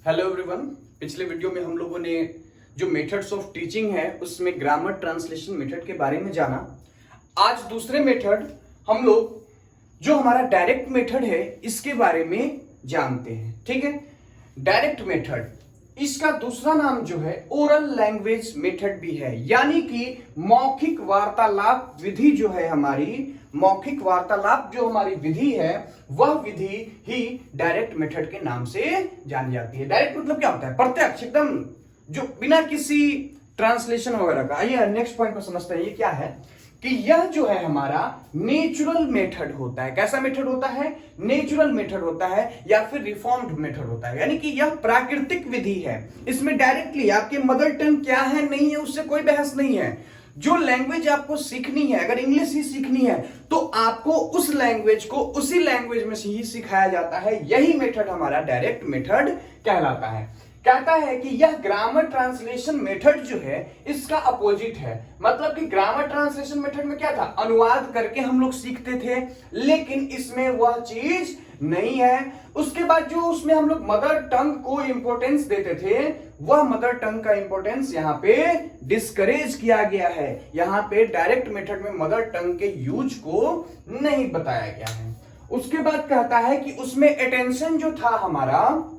Hello everyone. पिछले video में हम लोगों ने जो मेथड्स ऑफ टीचिंग है उसमें ग्रामर ट्रांसलेशन मेथड के बारे में जाना। आज दूसरे मेथड हम लोग जो हमारा डायरेक्ट मेथड है इसके बारे में जानते हैं। ठीक है, डायरेक्ट मेथड, इसका दूसरा नाम जो है ओरल लैंग्वेज मेथड भी है, यानी कि मौखिक वार्तालाप विधि जो है हमारी, मौखिक वार्तालाप जो हमारी विधि है वह विधि ही डायरेक्ट मेथड के नाम से जानी जाती है। डायरेक्ट मतलब क्या होता है? प्रत्यक्ष, एकदम जो बिना किसी ट्रांसलेशन वगैरह का। आइए नेक्स्ट पॉइंट पर समझते हैं ये क्या है कि यह जो है हमारा नेचुरल मेथड होता है। कैसा मेथड होता है? नेचुरल मेथड होता है या फिर रिफॉर्म्ड मेथड होता है, यानी कि यह प्राकृतिक विधि है। इसमें डायरेक्टली आपके मदर टंग क्या है नहीं है उससे कोई बहस नहीं है। जो लैंग्वेज आपको सीखनी है, अगर इंग्लिश ही सीखनी है तो आपको उस लैंग्वेज को उसी लैंग्वेज में से ही सिखाया जाता है। यही मेथड हमारा डायरेक्ट मेथड कहलाता है। कहता है कि यह ग्रामर ट्रांसलेशन मेथड जो है इसका अपोजिट है। मतलब कि ग्रामर ट्रांसलेशन मेथड में क्या था? अनुवाद करके हम लोग सीखते थे, लेकिन इसमें वह चीज नहीं है। उसके बाद जो उसमें हम लोग मदर टंग को इंपॉर्टेंस देते थे, वह मदर टंग का इंपॉर्टेंस यहां पे डिस्करेज किया गया है। यहां पे डायरेक्ट मेथड में मदर टंग के यूज को नहीं बताया गया है। उसके बाद कहता है कि उसमें अटेंशन जो था हमारा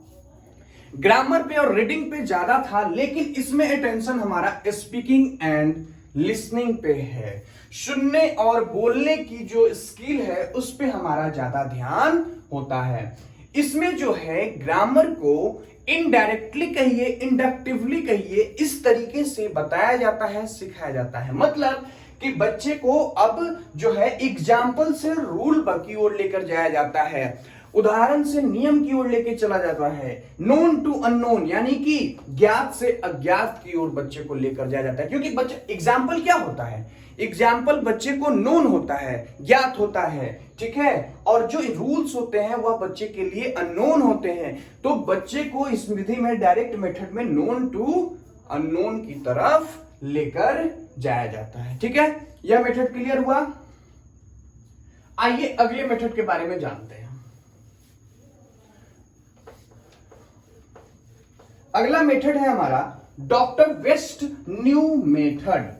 ग्रामर पे और रीडिंग पे ज्यादा था, लेकिन इसमें अटेंशन हमारा स्पीकिंग एंड लिसनिंग पे है। सुनने और बोलने की जो स्किल है उस पे हमारा ज्यादा ध्यान होता है। इसमें जो है ग्रामर को इनडायरेक्टली कहिए, इंडक्टिवली कहिए, इस तरीके से बताया जाता है, सिखाया जाता है। मतलब कि बच्चे को अब जो है एग्जाम्पल से रूल की ओर लेकर जाया जाता है, उदाहरण से नियम की ओर लेके चला जाता है, नोन टू अननोन, यानी कि ज्ञात से अज्ञात की ओर बच्चे को लेकर जाया जाता है। क्योंकि बच्चे, एग्जाम्पल क्या होता है? एग्जाम्पल बच्चे को नोन होता है, ज्ञात होता है, ठीक है, और जो रूल्स होते हैं वह बच्चे के लिए अननोन होते हैं। तो बच्चे को इस विधि में, डायरेक्ट मेथड में, नोन टू अननोन की तरफ लेकर जाया जाता है। ठीक है, यह मेथड क्लियर हुआ। आइए अगले मेथड के बारे में जानते हैं। अगला मेथड है हमारा doctor West new method.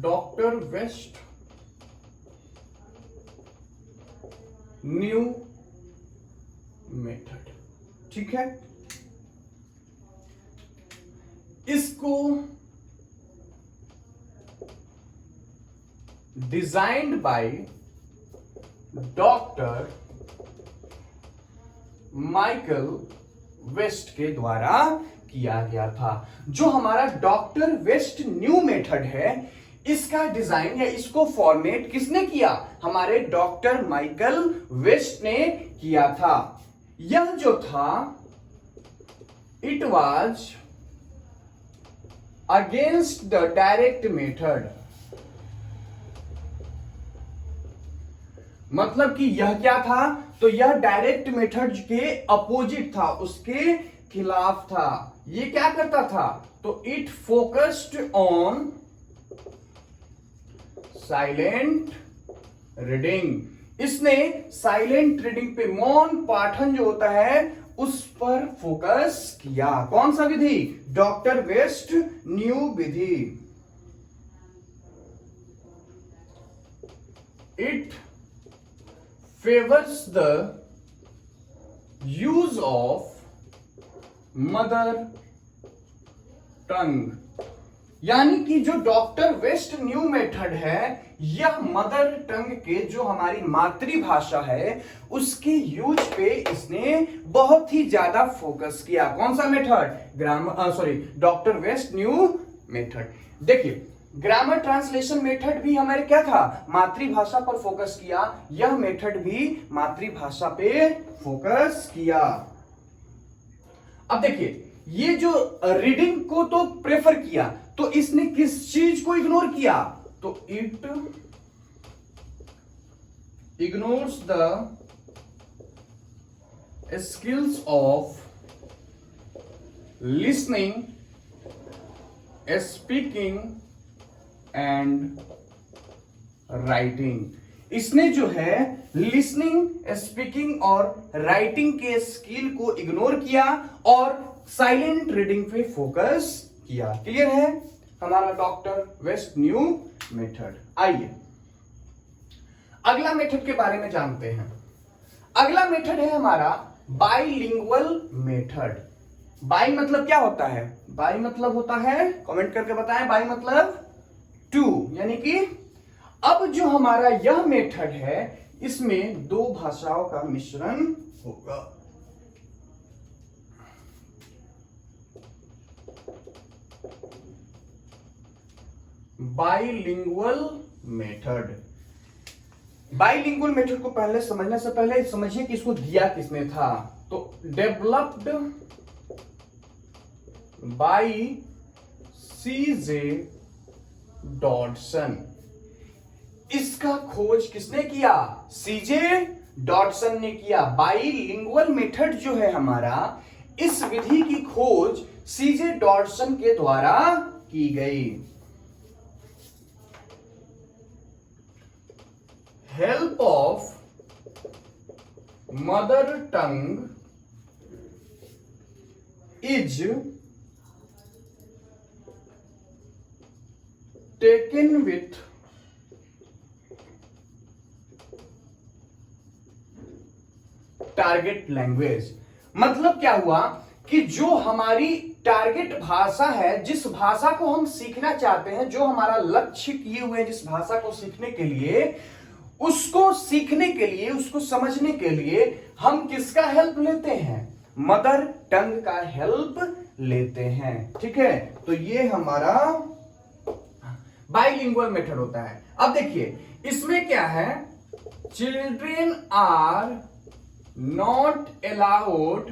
Doctor West new method, ठीक है। इसको designed by doctor Michael West के द्वारा किया गया था। जो हमारा डॉक्टर वेस्ट न्यू मेथड है, इसका डिजाइन या इसको फॉर्मेट किसने किया? हमारे डॉक्टर माइकल वेस्ट ने किया था। यह जो था, it was against the direct method. मतलब कि यह क्या था? तो यह डायरेक्ट मेथड के अपोजिट था, उसके खिलाफ था। ये क्या करता था? तो it focused on silent reading. इसने साइलेंट रीडिंग पे, मौन पाठन जो होता है उस पर फोकस किया। कौन सा विधि? डॉक्टर वेस्ट न्यू विधि। It favors the use of mother tongue, यानी कि जो डॉक्टर वेस्ट न्यू मेथड है यह मदर टंग के, जो हमारी मातृभाषा है, उसके यूज पे इसने बहुत ही ज्यादा फोकस किया। कौन सा method? Doctor West new method. देखिए, ग्रामर ट्रांसलेशन मेथड भी हमारे क्या था? मातृभाषा पर फोकस किया। यह मेथड भी मातृभाषा पे फोकस किया। अब देखिए, ये जो रीडिंग को तो प्रेफर किया, तो इसने किस चीज को इग्नोर किया? तो it ignores the skills of listening, speaking and writing. इसने जो है लिसनिंग, स्पीकिंग और राइटिंग के स्किल को इग्नोर किया और साइलेंट रीडिंग पे फोकस किया। क्लियर है हमारा डॉक्टर वेस्ट न्यू मेथड। आइए अगला मेथड के बारे में जानते हैं। अगला मेथड है हमारा बाइलिंगुअल मेथड। बाई मतलब क्या होता है? बाई मतलब होता है, कमेंट करके बताएं, बाई मतलब टू, यानी कि अब जो हमारा यह मेथड है इसमें दो भाषाओं का मिश्रण होगा। Bilingual method. बाइलिंगुअल मेथड को पहले समझने से पहले समझिए कि इसको दिया किसने था। तो डेवलप्ड बाय सीजे डॉटसन। इसका खोज किसने किया? सीजे डॉटसन ने किया। बाइलिंगुअल मेथड जो है हमारा, इस विधि की खोज सीजे डॉटसन के द्वारा की गई। Help of mother tongue is taken with target language. मतलब क्या हुआ कि जो हमारी टारगेट भाषा है, जिस भाषा को हम सीखना चाहते हैं, जो हमारा लक्ष्य किए हुए हैं जिस भाषा को सीखने के लिए, उसको सीखने के लिए, उसको समझने के लिए हम किसका हेल्प लेते हैं? मदर टंग का हेल्प लेते हैं। ठीक है, तो ये हमारा बाइलिंगुअल मेथड होता है। अब देखिए इसमें क्या है, children are not allowed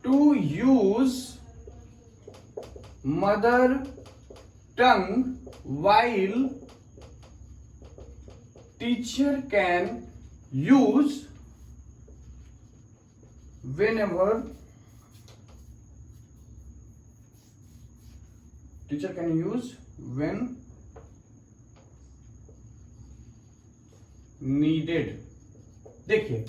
to use mother tongue while teacher can use whenever teacher can use when needed। देखिए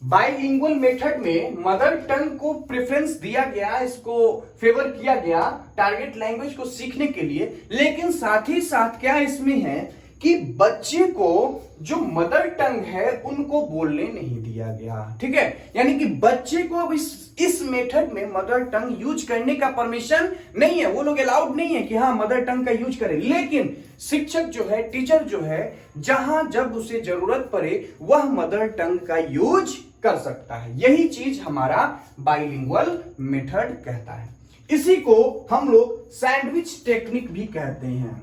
बाइलिंगुअल मेथड में मदर टंग को प्रेफरेंस दिया गया, इसको फेवर किया गया टारगेट लैंग्वेज को सीखने के लिए, लेकिन साथ ही साथ क्या इसमें है कि बच्चे को जो मदर टंग है उनको बोलने नहीं दिया गया। ठीक है, यानी कि बच्चे को अब इस मेथड में मदर टंग यूज करने का परमिशन नहीं है, वो लोग अलाउड नहीं है कि हाँ मदर टंग का यूज करें। लेकिन शिक्षक जो है, टीचर जो है, जहां जब उसे जरूरत पड़े वह मदर टंग का यूज कर सकता है। यही चीज हमारा बाइलिंगुअल मेथड कहता है। इसी को हम लोग सैंडविच टेक्निक भी कहते हैं।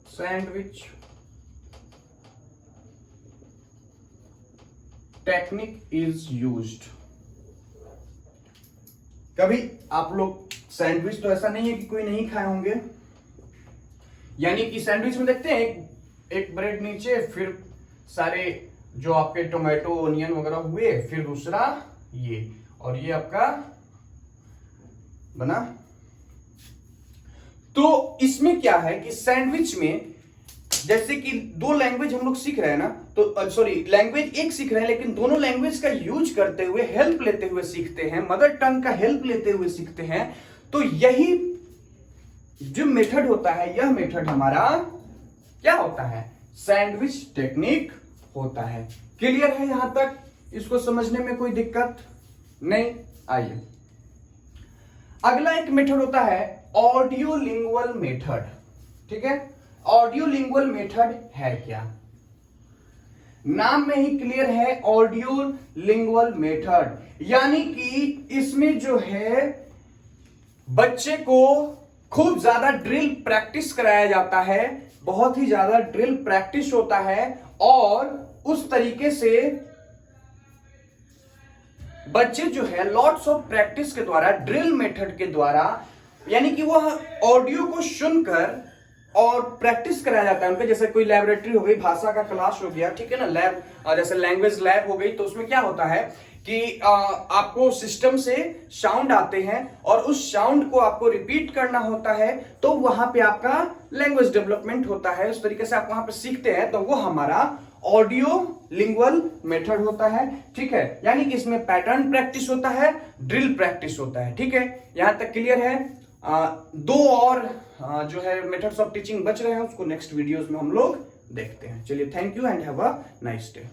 Sandwich technique is used. कभी आप लोग सैंडविच, तो ऐसा नहीं है कि कोई नहीं खाए होंगे, यानी कि सैंडविच में देखते हैं एक ब्रेड नीचे, फिर सारे जो आपके टोमेटो ओनियन वगैरह हुए, फिर दूसरा ये, और ये आपका बना। तो इसमें क्या है कि सैंडविच में जैसे कि दो लैंग्वेज हम लोग सीख रहे हैं ना, तो सॉरी लैंग्वेज एक सीख रहे हैं, लेकिन दोनों लैंग्वेज का यूज करते हुए, हेल्प लेते हुए सीखते हैं, मदर टंग का हेल्प लेते हुए सीखते हैं। तो यही जो मेथड होता है, यह मेथड हमारा क्या होता है? सैंडविच टेक्निक होता है। क्लियर है यहां तक? इसको समझने में कोई दिक्कत नहीं? आइए अगला एक मेथड होता है ऑडियो लिंगुअल मेथड। ठीक है, ऑडियो लिंगुअल मेथड है क्या? नाम में ही क्लियर है, ऑडियो लिंगुअल मेथड, यानी कि इसमें जो है बच्चे को खूब ज्यादा ड्रिल प्रैक्टिस कराया जाता है, बहुत ही ज्यादा ड्रिल प्रैक्टिस होता है, और उस तरीके से बच्चे जो है लॉट्स ऑफ प्रैक्टिस के द्वारा, ड्रिल मेथड के द्वारा, यानी कि वह ऑडियो को सुनकर और प्रैक्टिस कराया जाता है उनका। जैसे कोई लैबोरेटरी हो गई, भाषा का क्लास हो गया, ठीक है ना, लैब, और जैसे लैंग्वेज लैब हो गई, तो उसमें क्या होता है कि आपको सिस्टम से साउंड आते हैं और उस साउंड को आपको रिपीट करना होता है, तो वहां पे आपका लैंग्वेज डेवलपमेंट होता है। उस तरीके से आप वहां पे सीखते हैं, तो वो हमारा ऑडियो लिंगुअल मेथड होता है। ठीक है, यानी कि इसमें पैटर्न प्रैक्टिस होता है, ड्रिल प्रैक्टिस होता है। ठीक है, यहां तक क्लियर है। दो और जो है मेथड्स ऑफ टीचिंग बच रहे हैं, उसको नेक्स्ट वीडियोस में हम लोग देखते हैं। चलिए, thank you and have a nice day.